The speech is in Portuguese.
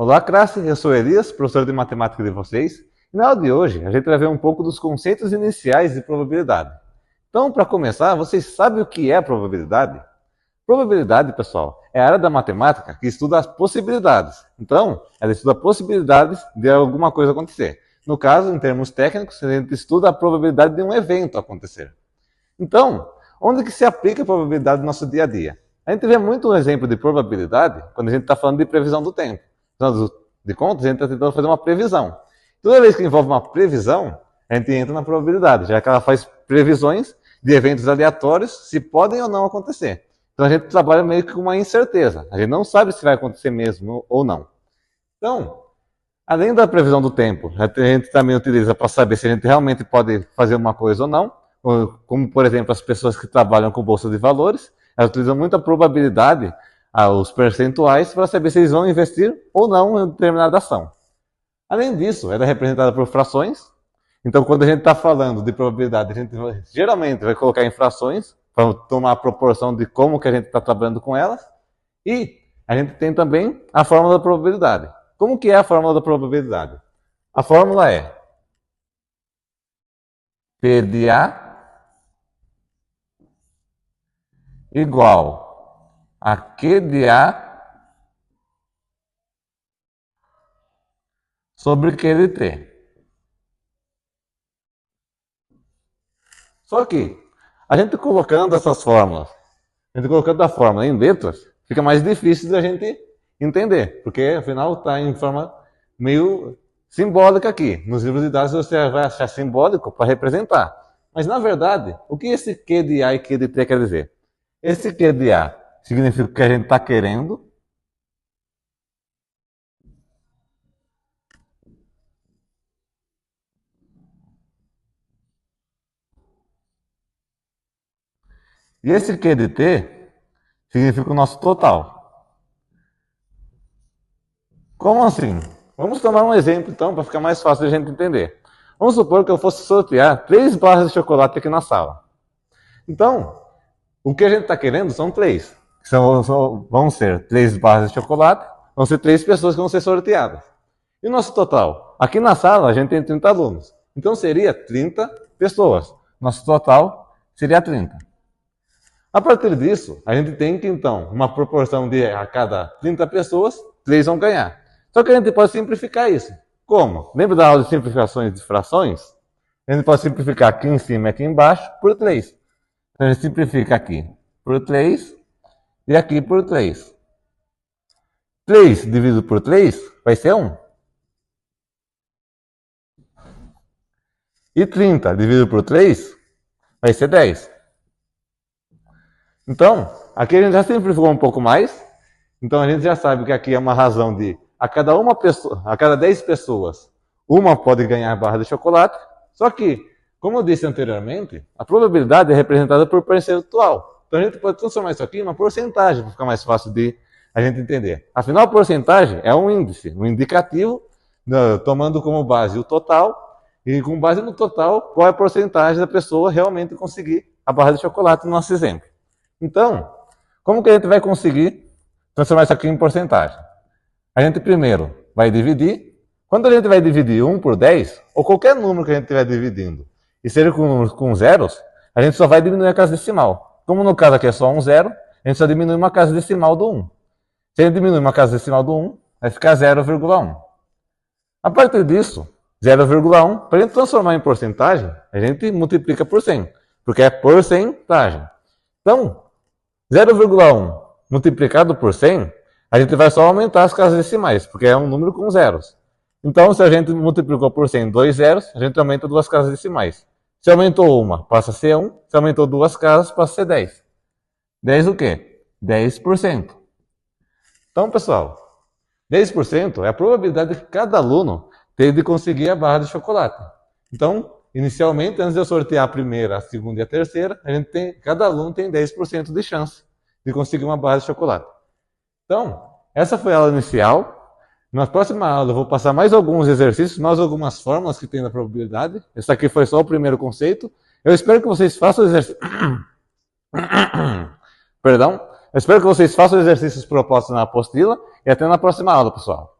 Olá, classe! Eu sou Elias, professor de matemática de vocês. E na aula de hoje, a gente vai ver um pouco dos conceitos iniciais de probabilidade. Então, para começar, vocês sabem o que é probabilidade? Probabilidade, pessoal, é a área da matemática que estuda as possibilidades. Então, ela estuda possibilidades de alguma coisa acontecer. No caso, em termos técnicos, a gente estuda a probabilidade de um evento acontecer. Então, onde que se aplica a probabilidade no nosso dia a dia? A gente vê muito um exemplo de probabilidade quando a gente está falando de previsão do tempo. Afinal de contas, a gente está tentando fazer uma previsão. Toda vez que envolve uma previsão, a gente entra na probabilidade, já que ela faz previsões de eventos aleatórios, se podem ou não acontecer. Então a gente trabalha meio que com uma incerteza. A gente não sabe se vai acontecer mesmo ou não. Então, além da previsão do tempo, a gente também utiliza para saber se a gente realmente pode fazer uma coisa ou não. Como, por exemplo, as pessoas que trabalham com bolsa de valores, elas utilizam muita probabilidade, os percentuais, para saber se eles vão investir ou não em determinada ação. Além disso, ela é representada por frações. Então, quando a gente está falando de probabilidade, a gente geralmente vai colocar em frações, para tomar a proporção de como que a gente está trabalhando com elas. E a gente tem também a fórmula da probabilidade. Como que é a fórmula da probabilidade? A fórmula é P de A igual a Q de A sobre Q de T. Só que a gente colocando essas fórmulas, a gente colocando a fórmula em letras, fica mais difícil da gente entender, porque afinal está em forma meio simbólica aqui. Nos livros de dados você vai achar simbólico para representar. Mas na verdade, o que esse Q de A e Q de T quer dizer? Esse Q de A significa que a gente está querendo. E esse Q de T significa o nosso total. Como assim? Vamos tomar um exemplo então, para ficar mais fácil de a gente entender. Vamos supor que eu fosse sortear 3 barras de chocolate aqui na sala. Então, o que a gente está querendo são 3. Vão ser 3 barras de chocolate, vão ser 3 pessoas que vão ser sorteadas. E o nosso total? Aqui na sala a gente tem 30 alunos. Então seria 30 pessoas. Nosso total seria 30. A partir disso, a gente tem que então, uma proporção de a cada 30 pessoas, 3 vão ganhar. Só que a gente pode simplificar isso. Como? Lembra da aula de simplificações de frações? A gente pode simplificar aqui em cima e aqui embaixo por 3. Então a gente simplifica aqui por 3 e aqui por 3. 3 dividido por 3 vai ser 1. E 30 dividido por 3 vai ser 10. Então, aqui a gente já simplificou um pouco mais. Então a gente já sabe que aqui é uma razão de a cada 10 pessoas, uma pode ganhar barra de chocolate. Só que, como eu disse anteriormente, a probabilidade é representada por percentual. Então a gente pode transformar isso aqui em uma porcentagem para ficar mais fácil de a gente entender. Afinal, a porcentagem é um índice, um indicativo, tomando como base o total, e com base no total, qual é a porcentagem da pessoa realmente conseguir a barra de chocolate no nosso exemplo. Então, como que a gente vai conseguir transformar isso aqui em porcentagem? A gente primeiro vai dividir. Quando a gente vai dividir 1 por 10, ou qualquer número que a gente estiver dividindo, e seja com zeros, a gente só vai diminuir a casa decimal. Como no caso aqui é só um zero, a gente só diminui uma casa decimal do 1. Se a gente diminuir uma casa decimal do 1, vai ficar 0,1. A partir disso, 0,1, para a gente transformar em porcentagem, a gente multiplica por 100, porque é porcentagem. Então, 0,1 multiplicado por 100, a gente vai só aumentar as casas decimais, porque é um número com zeros. Então, se a gente multiplicou por 100 2 zeros, a gente aumenta 2 casas decimais. Se aumentou uma, passa a ser 1. Se aumentou 2 casas, passa a ser 10. 10 o quê? 10%. Então, pessoal, 10% é a probabilidade que cada aluno tem de conseguir a barra de chocolate. Então, inicialmente, antes de eu sortear a primeira, a segunda e a terceira, cada aluno tem 10% de chance de conseguir uma barra de chocolate. Então, essa foi a aula inicial. Na próxima aula eu vou passar mais alguns exercícios, mais algumas fórmulas que tem na probabilidade. Esse aqui foi só o primeiro conceito. Eu espero que vocês façam exercícios. Perdão. Eu espero que vocês façam exercícios propostos na apostila e até na próxima aula, pessoal.